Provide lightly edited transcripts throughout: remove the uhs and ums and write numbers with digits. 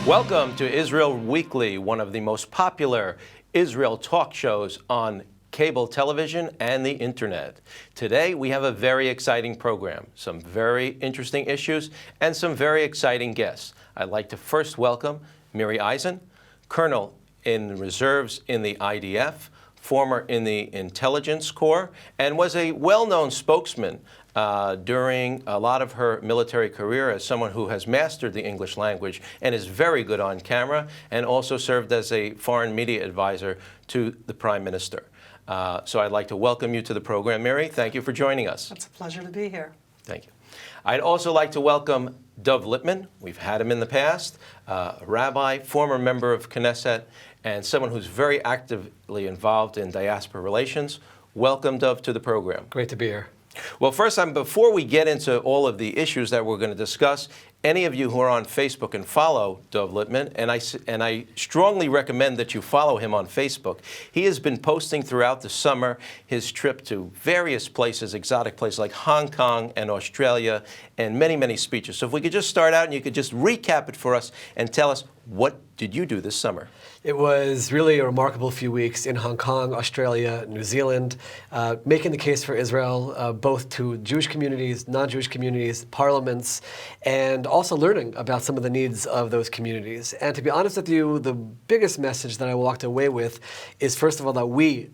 Welcome to Israel Weekly, one of the most popular Israel talk shows on cable television and the internet. Today we have a very exciting program, some very interesting issues, and some very exciting guests. I'd like to first welcome Miri Eisen, Colonel in Reserves in the IDF, former in the Intelligence Corps, and was a well-known spokesman during a lot of her military career as someone who has mastered the English language and is very good on camera, and also served as a foreign media advisor to the Prime Minister. So I'd like to welcome you to the program, Miri. Thank you for joining us. It's a pleasure to be here. Thank you. I'd also like to welcome Dov Littman. We've had him in the past, a rabbi, former member of Knesset, and someone who's very actively involved in diaspora relations. Welcome, Dov, to the program. Great to be here. Well, first, before we get into all of the issues that we're going to discuss, any of you who are on Facebook and follow Dov Littman, and I strongly recommend that you follow him on Facebook. He has been posting throughout the summer his trip to various places, exotic places like Hong Kong and Australia, and many, many speeches. So if we could just start out and you could just recap it for us and tell us, what did you do this summer? It was really a remarkable few weeks in Hong Kong, Australia, New Zealand, making the case for Israel, both to Jewish communities, non-Jewish communities, parliaments, and also learning about some of the needs of those communities. And to be honest with you, the biggest message that I walked away with is, first of all, that we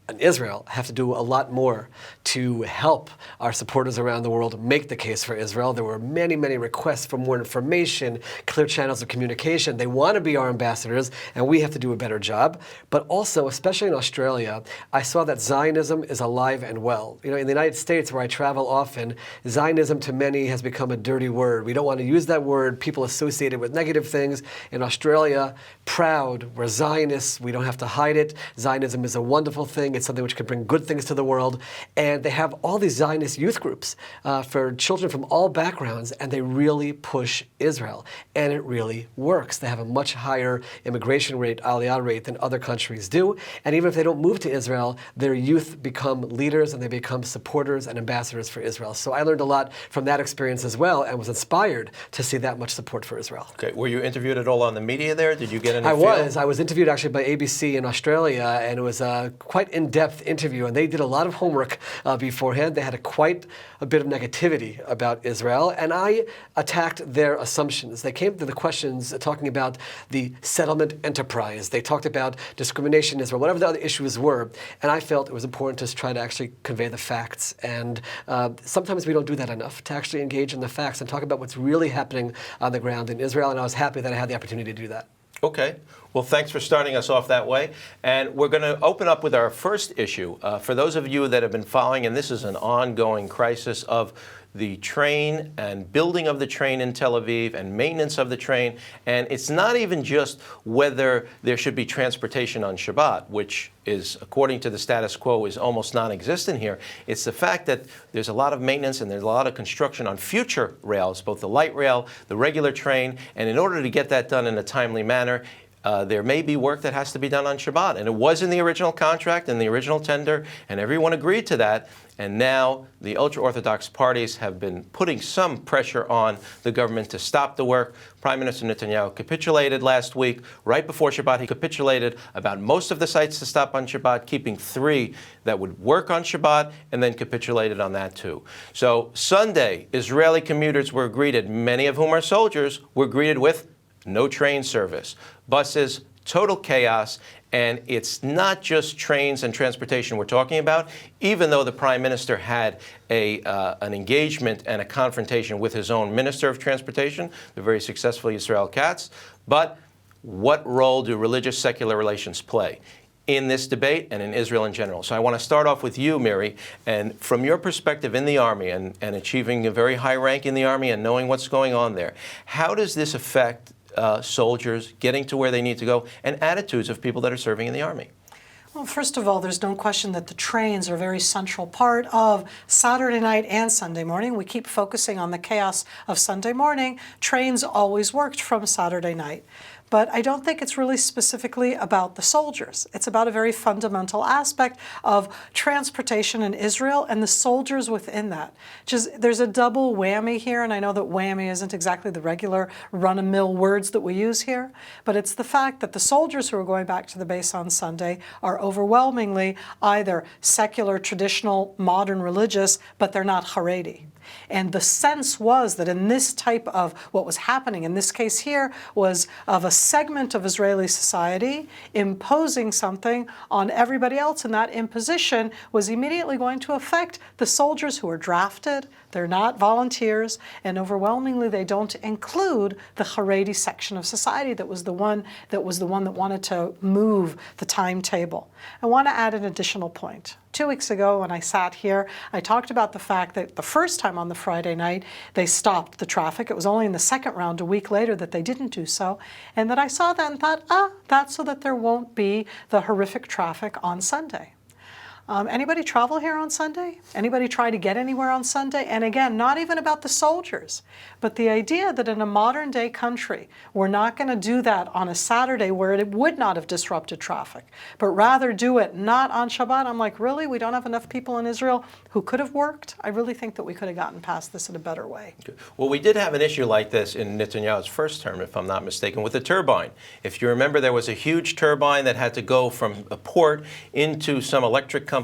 in Israel have to do a lot more to help our supporters around the world make the case for Israel. There were many, many requests for more information, clear channels of communication. They want to be our ambassadors, and we have to do a better job. But also, especially in Australia, I saw that Zionism is alive and well. You know, in the United States, where I travel often, Zionism to many has become a dirty word. We don't want to use that word. People associate it with negative things. In Australia, proud, we're Zionists. We don't have to hide it. Zionism is a wonderful thing. It's something which can bring good things to the world. And they have all these Zionist youth groups for children from all backgrounds, and they really push Israel. And it really works. They have a much higher immigration rate, aliyah rate, than other countries do. And even if they don't move to Israel, their youth become leaders and they become supporters and ambassadors for Israel. So I learned a lot from that experience as well, and was inspired to see that much support for Israel. Okay. Were you interviewed at all on the media there? Did you get any I was interviewed actually by ABC in Australia, and it was quite in-depth interview, and they did a lot of homework beforehand. They had quite a bit of negativity about Israel, and I attacked their assumptions. They came to the questions talking about the settlement enterprise. They talked about discrimination in Israel, whatever the other issues were, and I felt it was important to try to actually convey the facts. And sometimes we don't do that enough, to actually engage in the facts and talk about what's really happening on the ground in Israel, and I was happy that I had the opportunity to do that. Okay. Well, thanks for starting us off that way. And we're going to open up with our first issue. For those of you that have been following, and this is an ongoing crisis of the train and building of the train in Tel Aviv and maintenance of the train. And it's not even just whether there should be transportation on Shabbat, which is, according to the status quo, is almost non-existent here. It's the fact that there's a lot of maintenance and there's a lot of construction on future rails, both the light rail, the regular train. And in order to get that done in a timely manner, there may be work that has to be done on Shabbat. And it was in the original contract and the original tender, and everyone agreed to that. And now the ultra-orthodox parties have been putting some pressure on the government to stop the work. Prime Minister Netanyahu capitulated last week. Right before Shabbat, he capitulated about most of the sites to stop on Shabbat, keeping 3 that would work on Shabbat, and then capitulated on that too. So Sunday, Israeli commuters were greeted, many of whom are soldiers, were greeted with no train service, buses, total chaos, and it's not just trains and transportation we're talking about, even though the Prime Minister had an engagement and a confrontation with his own Minister of Transportation, the very successful Israel Katz. But what role do religious secular relations play in this debate and in Israel in general? So I want to start off with you, Miri, and from your perspective in the Army and achieving a very high rank in the Army and knowing what's going on there, how does this affect soldiers getting to where they need to go and attitudes of people that are serving in the Army? Well, first of all, there's no question that the trains are a very central part of Saturday night and Sunday morning. We keep focusing on the chaos of Sunday morning. Trains always worked from Saturday night. But I don't think it's really specifically about the soldiers. It's about a very fundamental aspect of transportation in Israel and the soldiers within that. There's a double whammy here, and I know that whammy isn't exactly the regular run-of-the-mill words that we use here, but it's the fact that the soldiers who are going back to the base on Sunday are overwhelmingly either secular, traditional, modern religious, but they're not Haredi. And the sense was that in this type of what was happening, in this case here, was of a segment of Israeli society imposing something on everybody else, and that imposition was immediately going to affect the soldiers who were drafted. They're not volunteers, and overwhelmingly they don't include the Haredi section of society that was the one that wanted to move the timetable. I want to add an additional point. 2 weeks ago when I sat here, I talked about the fact that the first time on the Friday night they stopped the traffic. It was only in the second round a week later that they didn't do so, and that I saw that and thought, that's so that there won't be the horrific traffic on Sunday. Anybody travel here on Sunday? Anybody try to get anywhere on Sunday? And again, not even about the soldiers, but the idea that in a modern day country, we're not going to do that on a Saturday where it would not have disrupted traffic, but rather do it not on Shabbat. I'm like, really? We don't have enough people in Israel who could have worked? I really think that we could have gotten past this in a better way. Well, we did have an issue like this in Netanyahu's first term, if I'm not mistaken, with the turbine. If you remember, there was a huge turbine that had to go from a port into some electric company.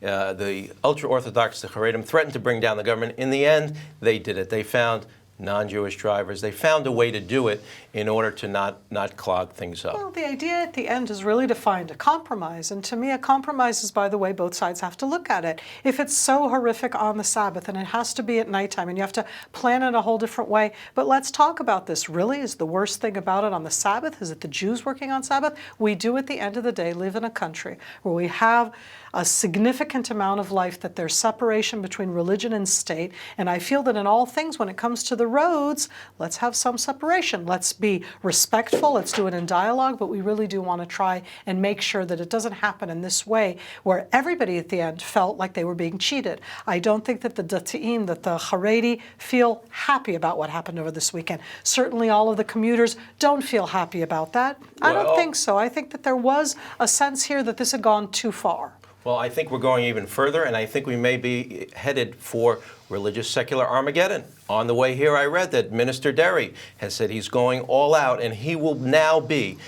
The ultra-orthodox, the Haredim, threatened to bring down the government. In the end, they did it. They found non-Jewish drivers. They found a way to do it in order to not clog things up. Well, the idea at the end is really to find a compromise. And to me, a compromise is, by the way, both sides have to look at it. If it's so horrific on the Sabbath and it has to be at nighttime and you have to plan it a whole different way, but let's talk about this. Really, is the worst thing about it on the Sabbath? Is it the Jews working on Sabbath? We do, at the end of the day, live in a country where we have a significant amount of life, that there's separation between religion and state. And I feel that in all things, when it comes to the roads, let's have some separation. Let's be respectful. Let's do it in dialogue. But we really do want to try and make sure that it doesn't happen in this way where everybody at the end felt like they were being cheated. I don't think that the Dati'im, that the Haredi, feel happy about what happened over this weekend. Certainly all of the commuters don't feel happy about that. I don't think so. I think that there was a sense here that this had gone too far. Well, I think we're going even further, and I think we may be headed for religious secular Armageddon. On the way here, I read that Minister Derry has said he's going all out, and he will now be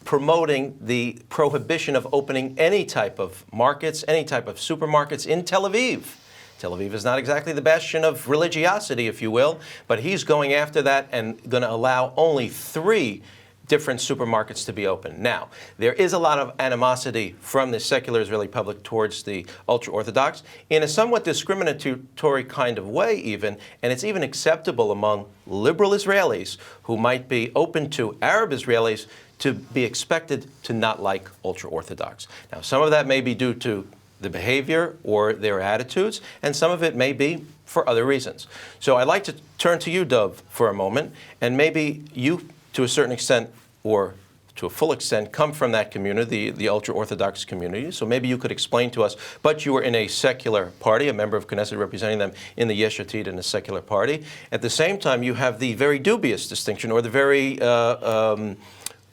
promoting the prohibition of opening any type of markets, any type of supermarkets in Tel Aviv. Tel Aviv is not exactly the bastion of religiosity, if you will, but he's going after that and going to allow only 3 different supermarkets to be open. Now, there is a lot of animosity from the secular Israeli public towards the ultra-Orthodox in a somewhat discriminatory kind of way even, and it's even acceptable among liberal Israelis who might be open to Arab Israelis to be expected to not like ultra-Orthodox. Now, some of that may be due to the behavior or their attitudes, and some of it may be for other reasons. So I'd like to turn to you, Dov, for a moment, and maybe you, to a certain extent, or to a full extent, come from that community, the ultra-Orthodox community. So maybe you could explain to us, but you were in a secular party, a member of Knesset representing them in the Yesh Atid in a secular party. At the same time, you have the very dubious distinction, or the very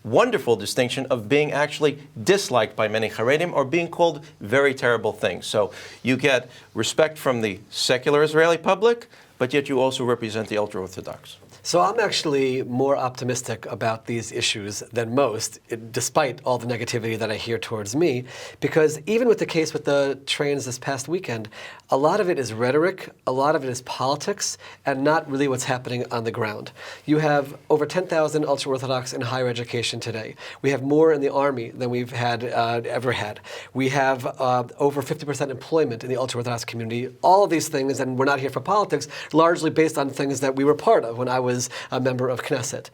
wonderful distinction of being actually disliked by many Haredim or being called very terrible things. So you get respect from the secular Israeli public, but yet you also represent the ultra-Orthodox. So I'm actually more optimistic about these issues than most, despite all the negativity that I hear towards me, because even with the case with the trains this past weekend, a lot of it is rhetoric, a lot of it is politics, and not really what's happening on the ground. You have over 10,000 ultra-Orthodox in higher education today. We have more in the army than we've had ever had. We have over 50% employment in the ultra-Orthodox community. All of these things, and we're not here for politics, largely based on things that we were part of when I was a member of Knesset.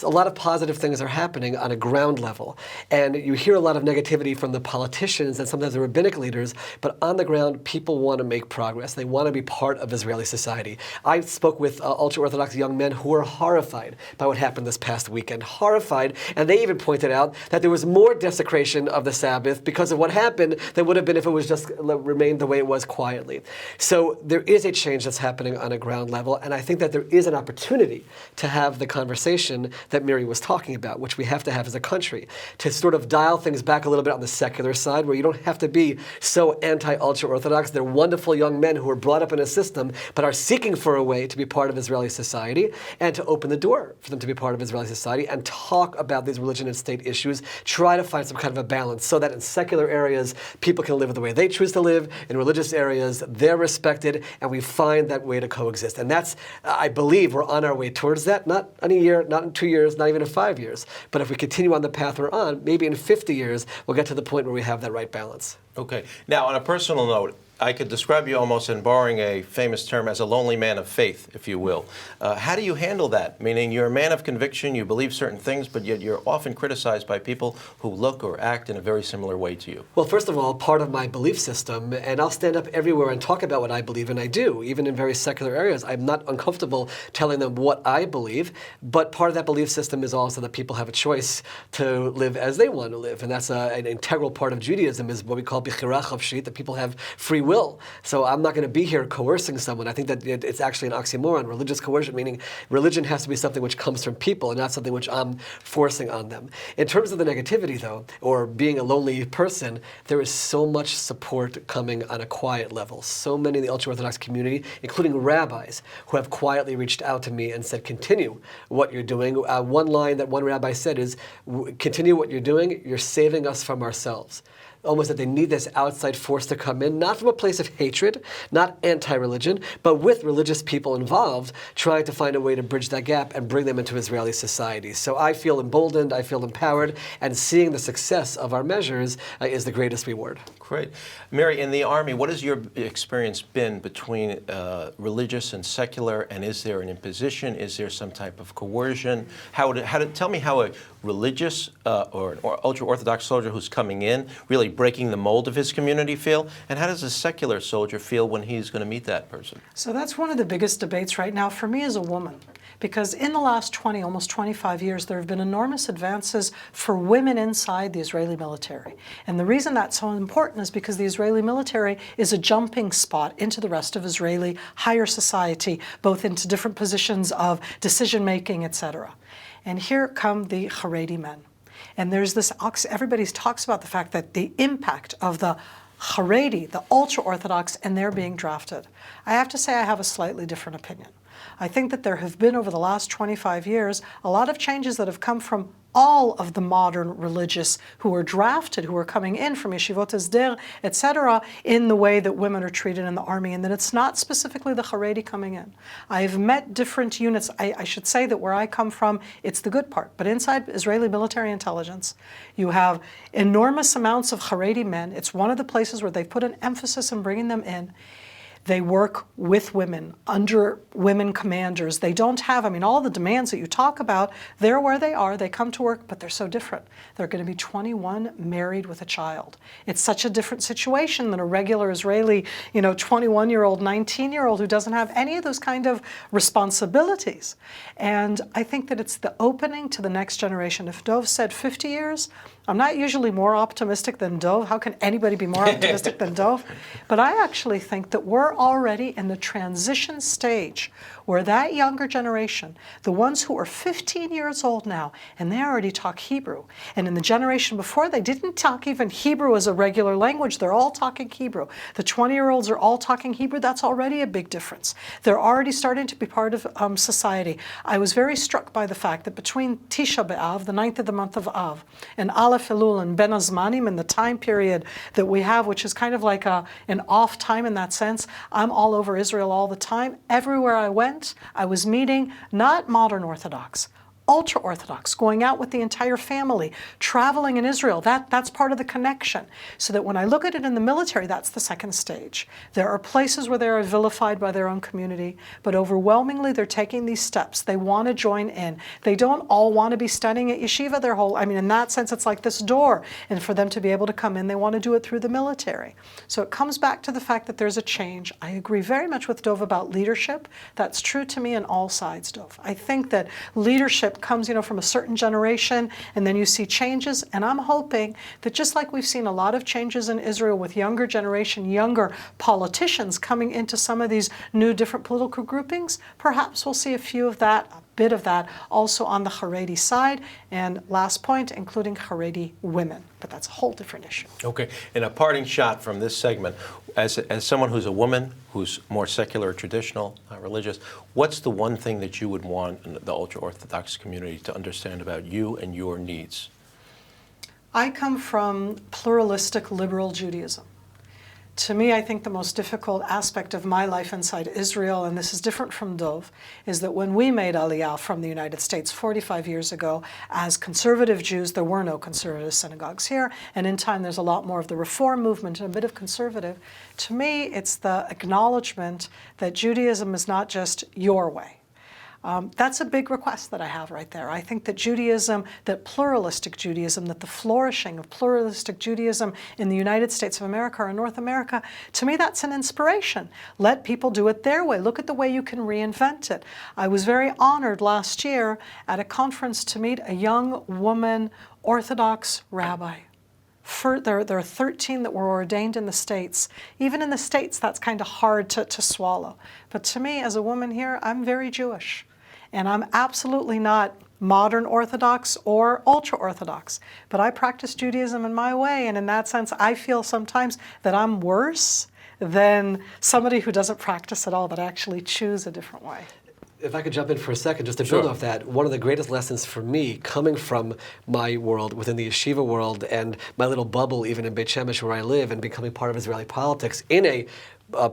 A lot of positive things are happening on a ground level. And you hear a lot of negativity from the politicians and sometimes the rabbinic leaders, but on the ground, people want to make progress. They want to be part of Israeli society. I spoke with ultra-Orthodox young men who were horrified by what happened this past weekend. Horrified, and they even pointed out that there was more desecration of the Sabbath because of what happened than would have been if it was just remained the way it was quietly. So there is a change that's happening on a ground level, and I think that there is an opportunity to have the conversation that Miri was talking about, which we have to have as a country, to sort of dial things back a little bit on the secular side, where you don't have to be so anti-ultra-Orthodox. They're wonderful young men who were brought up in a system, but are seeking for a way to be part of Israeli society, and to open the door for them to be part of Israeli society and talk about these religion and state issues, try to find some kind of a balance so that in secular areas, people can live the way they choose to live. In religious areas, they're respected, and we find that way to coexist. And that's, I believe, we're on our way towards that, not in a year, not in 2 years, not even in 5 years. But if we continue on the path we're on, maybe in 50 years, we'll get to the point where we have that right balance. Okay. Now, on a personal note, I could describe you almost, in borrowing a famous term, as a lonely man of faith, if you will. How do you handle that? Meaning you're a man of conviction, you believe certain things, but yet you're often criticized by people who look or act in a very similar way to you. Well, first of all, part of my belief system, and I'll stand up everywhere and talk about what I believe, and I do, even in very secular areas. I'm not uncomfortable telling them what I believe, but part of that belief system is also that people have a choice to live as they want to live, and that's an integral part of Judaism, is what we call bichira chavshit, that people have free will. So I'm not going to be here coercing someone. I think that it's actually an oxymoron. Religious coercion, meaning religion has to be something which comes from people and not something which I'm forcing on them. In terms of the negativity, though, or being a lonely person, there is so much support coming on a quiet level. So many in the ultra-Orthodox community, including rabbis, who have quietly reached out to me and said, continue what you're doing. One line that one rabbi said is, continue what you're doing, you're saving us from ourselves. Almost that they need this outside force to come in, not from a place of hatred, not anti-religion, but with religious people involved, trying to find a way to bridge that gap and bring them into Israeli society. So I feel emboldened, I feel empowered, and seeing the success of our measures is the greatest reward. Great. Mary, in the Army, what has your experience been between religious and secular, and is there an imposition? Is there some type of coercion? Tell me how a religious or ultra-Orthodox soldier who's coming in, really breaking the mold of his community, feel, and how does a secular soldier feel when he's going to meet that person? So that's one of the biggest debates right now for me as a woman, because in the last 20, almost 25 years, there have been enormous advances for women inside the Israeli military. And the reason that's so important is because the Israeli military is a jumping spot into the rest of Israeli higher society, both into different positions of decision-making, etc. And here come the Haredi men. And there's this, everybody talks about the fact that the impact of the Haredi, the ultra-Orthodox, and they're being drafted. I have to say I have a slightly different opinion. I think that there have been, over the last 25 years, a lot of changes that have come from all of the modern religious who are drafted, who are coming in from yeshivot Hesder, etc., in the way that women are treated in the army, and that it's not specifically the Haredi coming in. I've met different units. I should say that where I come from, it's the good part. But inside Israeli military intelligence, you have enormous amounts of Haredi men. It's one of the places where they've put an emphasis in bringing them in. They work with women, under women commanders. They don't have, all the demands that you talk about, they're where they are, they come to work, but they're so different. They're going to be 21, married with a child. It's such a different situation than a regular Israeli, 21-year-old, 19-year-old who doesn't have any of those kind of responsibilities. And I think that it's the opening to the next generation. If Dov said 50 years, I'm not usually more optimistic than Dov. How can anybody be more optimistic than Dov? But I actually think that we're already in the transition stage where that younger generation, the ones who are 15 years old now, and they already talk Hebrew. And in the generation before, they didn't talk even Hebrew as a regular language. They're all talking Hebrew. The 20-year-olds are all talking Hebrew. That's already a big difference. They're already starting to be part of society. I was very struck by the fact that between Tisha B'Av, the 9th of the month of Av, and Aleph Elul and Ben Azmanim, and the time period that we have, which is kind of like an off time in that sense, I'm all over Israel all the time. Everywhere I went, I was meeting not modern Orthodox, ultra-Orthodox, going out with the entire family, traveling in Israel. That's part of the connection. So that when I look at it in the military, that's the second stage. There are places where they are vilified by their own community, but overwhelmingly they're taking these steps. They want to join in. They don't all want to be studying at yeshiva their whole, in that sense, it's like this door. And for them to be able to come in, they want to do it through the military. So it comes back to the fact that there's a change. I agree very much with Dov about leadership. That's true to me on all sides, Dov. I think that leadership comes, from a certain generation, and then you see changes. And I'm hoping that just like we've seen a lot of changes in Israel with younger generation, younger politicians coming into some of these new different political groupings, perhaps we'll see a few of that bit of that also on the Haredi side. And last point, including Haredi women. But that's a whole different issue. Okay. In a parting shot from this segment, as someone who's a woman, who's more secular, traditional, religious, what's the one thing that you would want the ultra-Orthodox community to understand about you and your needs? I come from pluralistic liberal Judaism. To me, I think the most difficult aspect of my life inside Israel, and this is different from Dov, is that when we made Aliyah from the United States 45 years ago, as conservative Jews, there were no conservative synagogues here, and in time there's a lot more of the reform movement and a bit of conservative. To me, it's the acknowledgement that Judaism is not just your way. That's a big request that I have right there. I think that Judaism, that pluralistic Judaism, that the flourishing of pluralistic Judaism in the United States of America or North America, to me that's an inspiration. Let people do it their way. Look at the way you can reinvent it. I was very honored last year at a conference to meet a young woman Orthodox rabbi. There are 13 that were ordained in the States. Even in the States, that's kind of hard to swallow. But to me, as a woman here, I'm very Jewish. And I'm absolutely not modern Orthodox or ultra-Orthodox. But I practice Judaism in my way, and in that sense, I feel sometimes that I'm worse than somebody who doesn't practice at all, but actually choose a different way. If I could jump in for a second, just to build Sure. off that, one of the greatest lessons for me, coming from my world, within the yeshiva world, and my little bubble, even in Beit Shemesh where I live, and becoming part of Israeli politics in a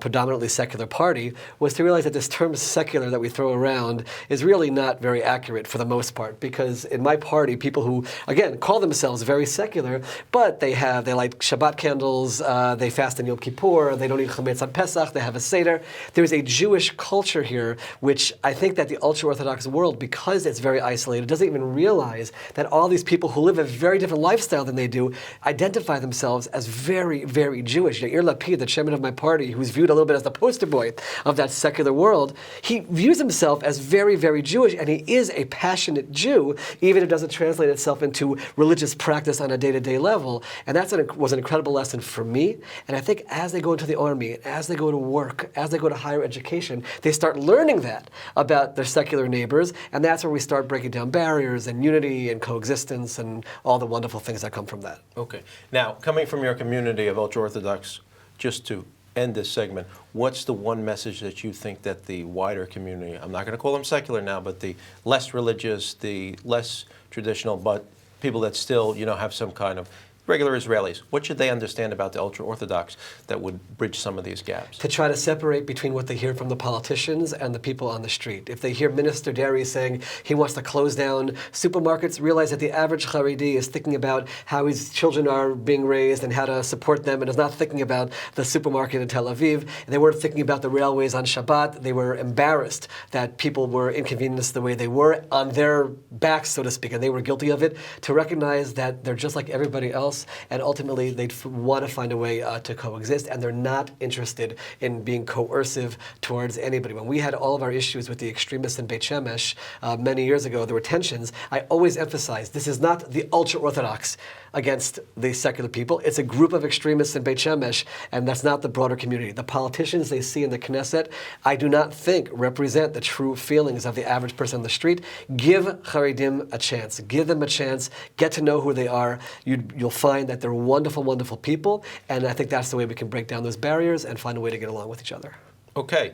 predominantly secular party, was to realize that this term secular that we throw around is really not very accurate for the most part, because in my party, people who, again, call themselves very secular, but they light Shabbat candles, they fast in Yom Kippur, they don't eat chametz on Pesach, they have a Seder. There's a Jewish culture here, which I think that the ultra-Orthodox world, because it's very isolated, doesn't even realize that all these people who live a very different lifestyle than they do identify themselves as very, very Jewish. Yair Lapid, the chairman of my party, who's viewed a little bit as the poster boy of that secular world, he views himself as very, very Jewish, and he is a passionate Jew, even if it doesn't translate itself into religious practice on a day-to-day level. And that was an incredible lesson for me. And I think as they go into the army, as they go to work, as they go to higher education, they start learning that about their secular neighbors, and that's where we start breaking down barriers and unity and coexistence and all the wonderful things that come from that. Okay. Now, coming from your community of ultra-Orthodox, just to end this segment, what's the one message that you think that the wider community, I'm not going to call them secular now, but the less religious, the less traditional, but people that still, have some kind of regular Israelis, what should they understand about the ultra-Orthodox that would bridge some of these gaps? To try to separate between what they hear from the politicians and the people on the street. If they hear Minister Derry saying he wants to close down supermarkets, realize that the average Haredi is thinking about how his children are being raised and how to support them, and is not thinking about the supermarket in Tel Aviv. And they weren't thinking about the railways on Shabbat. They were embarrassed that people were inconvenienced the way they were on their backs, so to speak, and they were guilty of it. To recognize that they're just like everybody else, and ultimately they want to find a way to coexist, and they're not interested in being coercive towards anybody. When we had all of our issues with the extremists in Beit Shemesh many years ago, there were tensions. I always emphasized this is not the ultra-Orthodox against the secular people. It's a group of extremists in Beit Shemesh, and that's not the broader community. The politicians they see in the Knesset, I do not think represent the true feelings of the average person on the street. Give Haredim a chance. Give them a chance. Get to know who they are. You'll find that they're wonderful, wonderful people, and I think that's the way we can break down those barriers and find a way to get along with each other. Okay,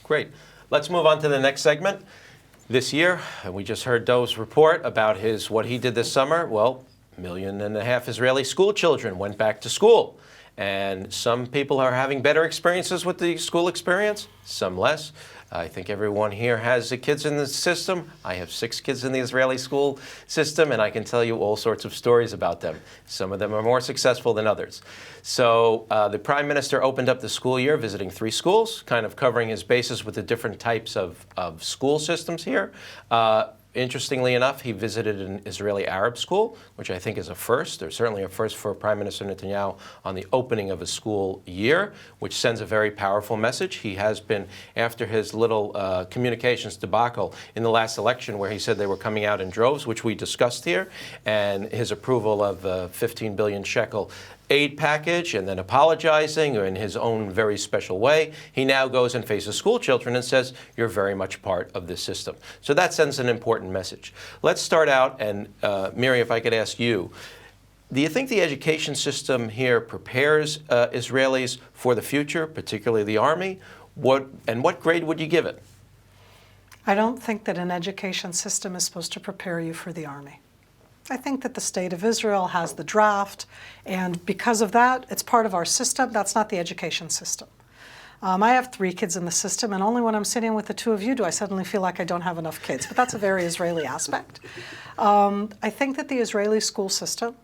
great. Let's move on to the next segment. This year, and we just heard Dov's report about what he did this summer. Well, 1.5 million Israeli school children went back to school. And some people are having better experiences with the school experience, some less. I think everyone here has kids in the system. I have 6 kids in the Israeli school system, and I can tell you all sorts of stories about them. Some of them are more successful than others. So the Prime Minister opened up the school year visiting 3 schools, kind of covering his bases with the different types of school systems here. Interestingly enough, he visited an Israeli Arab school, which I think is a first. There's certainly a first for Prime Minister Netanyahu on the opening of a school year, which sends a very powerful message. He has been, after his little communications debacle in the last election where he said they were coming out in droves, which we discussed here, and his approval of 15 billion shekel aid package and then apologizing in his own very special way, he now goes and faces school children and says, you're very much part of this system. So that sends an important message. Let's start out, and Miri, if I could ask you, do you think the education system here prepares Israelis for the future, particularly the army? What grade would you give it? I don't think that an education system is supposed to prepare you for the army. I think that the state of Israel has the draft, and because of that, it's part of our system. That's not the education system. I have 3 kids in the system, and only when I'm sitting with the 2 of you do I suddenly feel like I don't have enough kids. But that's a very Israeli aspect. I think that the Israeli school system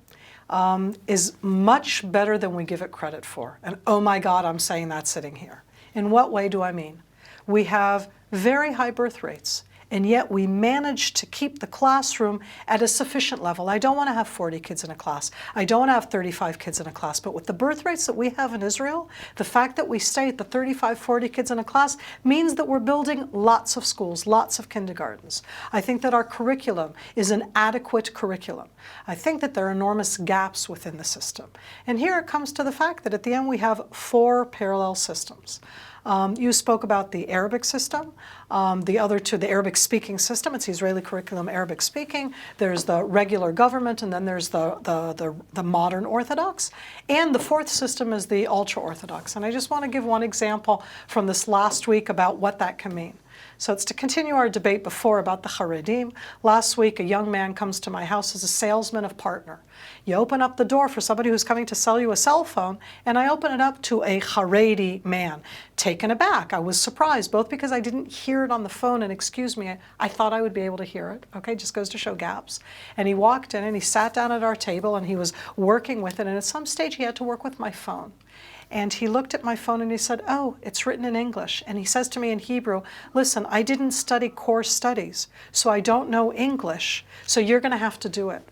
is much better than we give it credit for. And oh my God, I'm saying that sitting here. In what way do I mean? We have very high birth rates, and yet we manage to keep the classroom at a sufficient level. I don't want to have 40 kids in a class. I don't want to have 35 kids in a class. But with the birth rates that we have in Israel, the fact that we stay at the 35, 40 kids in a class means that we're building lots of schools, lots of kindergartens. I think that our curriculum is an adequate curriculum. I think that there are enormous gaps within the system. And here it comes to the fact that at the end we have 4 parallel systems. You spoke about the Arabic system. The other 2, the Arabic-speaking system, it's the Israeli curriculum, Arabic-speaking. There's the regular government, and then there's the modern Orthodox. And the 4th system is the ultra-Orthodox. And I just want to give one example from this last week about what that can mean. So it's to continue our debate before about the Haredim. Last week, a young man comes to my house as a salesman of Partner. You open up the door for somebody who's coming to sell you a cell phone, and I open it up to a Haredi man. Taken aback. I was surprised, both because I didn't hear it on the phone, and excuse me, I thought I would be able to hear it. Okay, just goes to show gaps. And he walked in and he sat down at our table and he was working with it, and at some stage he had to work with my phone. And he looked at my phone and he said, oh, it's written in English. And he says to me in Hebrew, listen, I didn't study core studies, so I don't know English, so you're going to have to do it.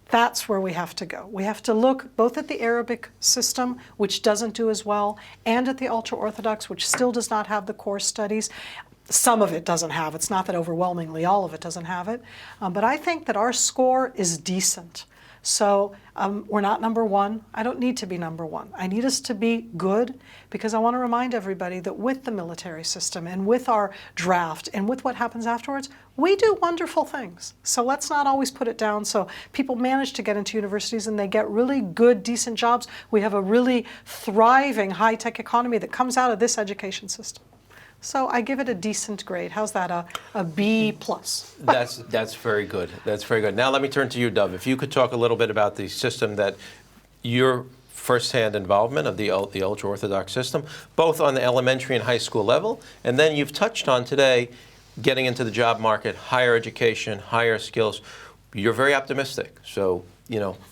That's where we have to go. We have to look both at the Arabic system, which doesn't do as well, and at the ultra-Orthodox, which still does not have the core studies. Some of it doesn't have. It's not that overwhelmingly all of it doesn't have it. But I think that our score is decent. So we're not number 1. I don't need to be number 1. I need us to be good, because I want to remind everybody that with the military system and with our draft and with what happens afterwards, we do wonderful things. So let's not always put it down. So people manage to get into universities and they get really good, decent jobs. We have a really thriving high-tech economy that comes out of this education system. So I give it a decent grade. How's that, a B+? That's very good. That's very good. Now let me turn to you, Dov. If you could talk a little bit about the system that your firsthand involvement of the ultra-Orthodox system, both on the elementary and high school level, and then you've touched on today getting into the job market, higher education, higher skills. You're very optimistic. So,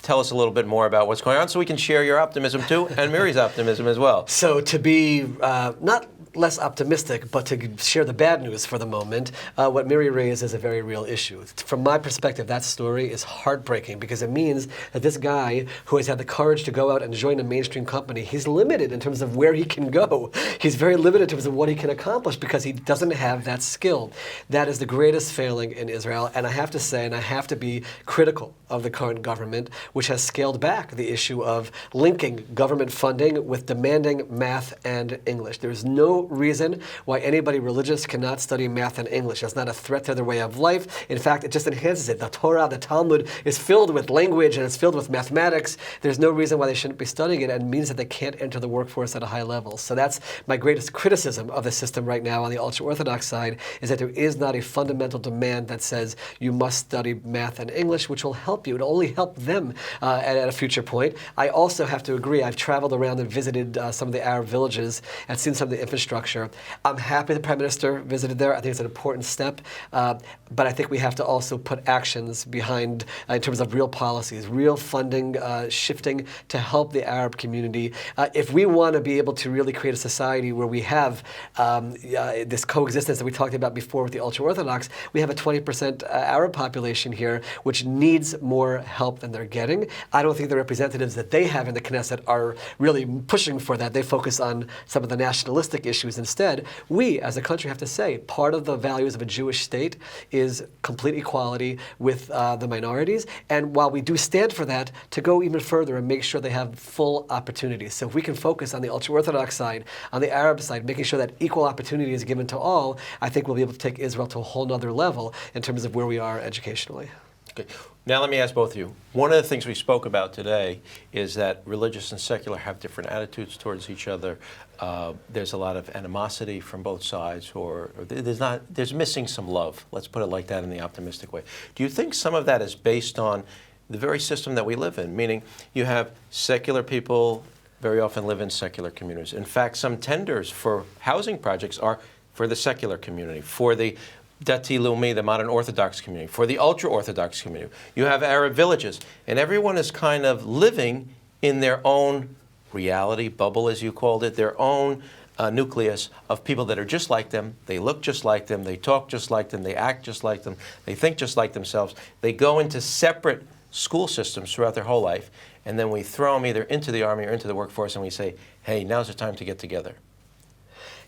tell us a little bit more about what's going on so we can share your optimism too, and Miri's optimism as well. So to be not less optimistic, but to share the bad news for the moment, what Miri raised is a very real issue. From my perspective, that story is heartbreaking, because it means that this guy who has had the courage to go out and join a mainstream company, he's limited in terms of where he can go. He's very limited in terms of what he can accomplish because he doesn't have that skill. That is the greatest failing in Israel, and I have to say, and I have to be critical of the current government, which has scaled back the issue of linking government funding with demanding math and English. There's no reason why anybody religious cannot study math and English. That's not a threat to their way of life. In fact, it just enhances it. The Torah, the Talmud is filled with language and it's filled with mathematics. There's no reason why they shouldn't be studying it, and it means that they can't enter the workforce at a high level. So that's my greatest criticism of the system right now on the ultra-Orthodox side, is that there is not a fundamental demand that says you must study math and English, which will help you. It'll only help them at a future point. I also have to agree, I've traveled around and visited some of the Arab villages and seen some of the infrastructure. I'm happy the Prime Minister visited there. I think it's an important step. But I think we have to also put actions behind, in terms of real policies, real funding, shifting to help the Arab community. If we want to be able to really create a society where we have this coexistence that we talked about before with the ultra-Orthodox, we have a 20% Arab population here, which needs more help than they're getting. I don't think the representatives that they have in the Knesset are really pushing for that. They focus on some of the nationalistic issues issues instead. We, as a country, have to say part of the values of a Jewish state is complete equality with the minorities. And while we do stand for that, to go even further and make sure they have full opportunities. So if we can focus on the ultra-Orthodox side, on the Arab side, making sure that equal opportunity is given to all, I think we'll be able to take Israel to a whole nother level in terms of where we are educationally. Okay. Now let me ask both of you. One of the things we spoke about today is that religious and secular have different attitudes towards each other. There's a lot of animosity from both sides, or there's missing some love. Let's put it like that in the optimistic way. Do you think some of that is based on the very system that we live in? Meaning you have secular people very often live in secular communities. In fact, some tenders for housing projects are for the secular community, for the Dati Leumi, the modern Orthodox community, for the ultra-Orthodox community. You have Arab villages, and everyone is kind of living in their own reality, bubble as you called it, their own nucleus of people that are just like them, they look just like them, they talk just like them, they act just like them, they think just like themselves. They go into separate school systems throughout their whole life, and then we throw them either into the army or into the workforce, and we say, hey, now's the time to get together.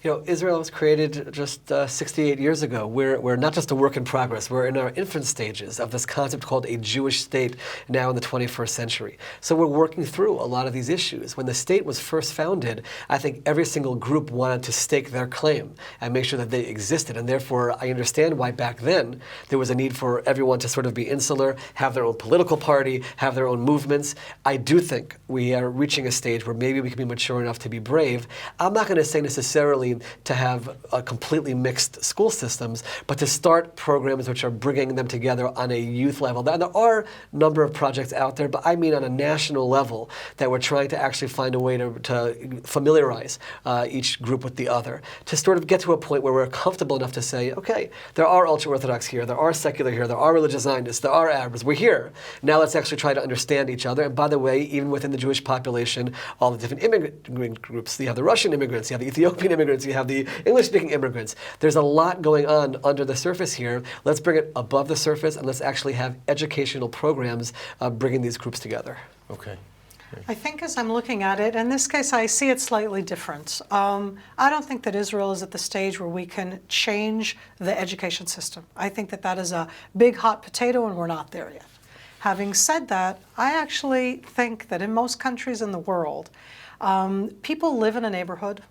You know, Israel was created just 68 years ago. We're not just a work in progress. We're in our infant stages of this concept called a Jewish state now in the 21st century. So we're working through a lot of these issues. When the state was first founded, I think every single group wanted to stake their claim and make sure that they existed. And therefore, I understand why back then there was a need for everyone to sort of be insular, have their own political party, have their own movements. I do think we are reaching a stage where maybe we can be mature enough to be brave. I'm not going to say necessarily to have completely mixed school systems, but to start programs which are bringing them together on a youth level. And there are a number of projects out there, but I mean on a national level that we're trying to actually find a way to familiarize each group with the other, to sort of get to a point where we're comfortable enough to say, okay, there are ultra-Orthodox here, there are secular here, there are religious Zionists, there are Arabs, we're here. Now let's actually try to understand each other. And by the way, even within the Jewish population, all the different immigrant groups, you have the Russian immigrants, you have the Ethiopian immigrants, you have the English-speaking immigrants. There's a lot going on under the surface here. Let's bring it above the surface, and let's actually have educational programs bringing these groups together. Okay. I think as I'm looking at it, in this case I see it slightly different. I don't think that Israel is at the stage where we can change the education system. I think that that is a big hot potato and we're not there yet. Having said that, I actually think that in most countries in the world, people live in a neighborhood,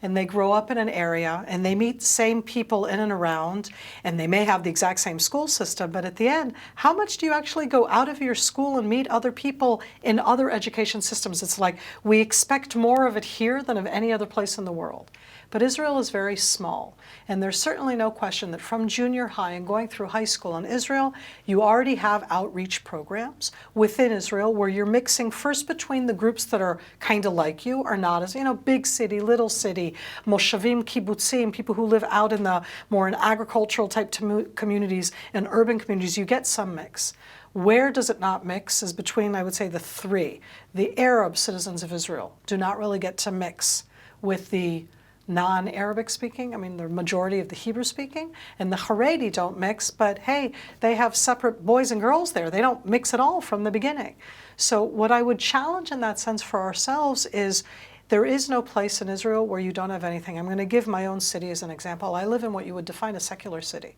and they grow up in an area, and they meet the same people in and around, and they may have the exact same school system, but at the end, how much do you actually go out of your school and meet other people in other education systems? It's like we expect more of it here than of any other place in the world. But Israel is very small, and there's certainly no question that from junior high and going through high school in Israel, you already have outreach programs within Israel where you're mixing first between the groups that are kind of like you or not, as big city, little city, moshavim, kibbutzim, people who live out in the more in agricultural type communities and urban communities. You get some mix. Where does it not mix is between, I would say, the three. The Arab citizens of Israel do not really get to mix with the non-Arabic speaking, the majority of the Hebrew speaking, and the Haredi don't mix, but hey, they have separate boys and girls there. They don't mix at all from the beginning. So what I would challenge in that sense for ourselves is there is no place in Israel where you don't have anything. I'm going to give my own city as an example. I live in what you would define a secular city.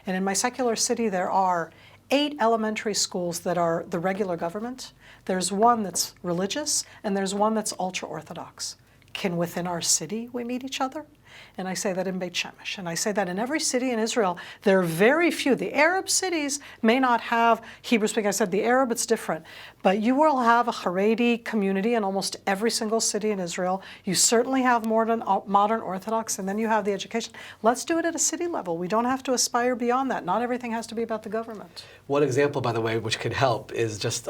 And in my secular city, there are 8 elementary schools that are the regular government. There's one that's religious, and there's one that's ultra-Orthodox. Can within our city we meet each other? And I say that in Beit Shemesh, and I say that in every city in Israel. There are very few. The Arab cities may not have Hebrew speaking. I said the Arab, it's different. But you will have a Haredi community in almost every single city in Israel. You certainly have modern Orthodox, and then you have the education. Let's do it at a city level. We don't have to aspire beyond that. Not everything has to be about the government. One example, by the way, which can help is just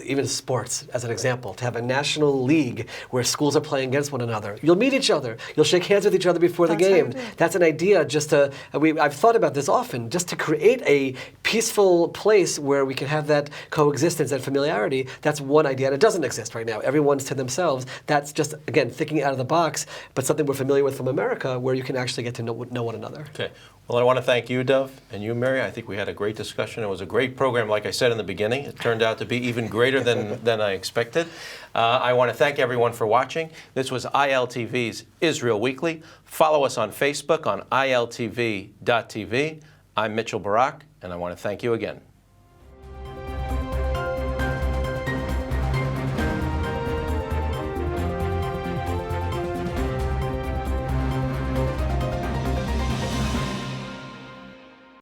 even sports, as an example, to have a national league where schools are playing against one another. You'll meet each other. You'll shake hands with each other before the game. That's an idea just to, I've thought about this often, just to create a peaceful place where we can have that coexistence and familiarity. That's one idea, and it doesn't exist right now. Everyone's to themselves. That's just, again, thinking out of the box, but something we're familiar with from America where you can actually get to know one another. Okay. Well, I want to thank you, Dov, and you, Mary. I think we had a great discussion. It was a great program, like I said in the beginning. It turned out to be even greater than I expected. I want to thank everyone for watching. This was ILTV's Israel Weekly. Follow us on Facebook on iltv.tv. I'm Mitchell Barak, and I want to thank you again.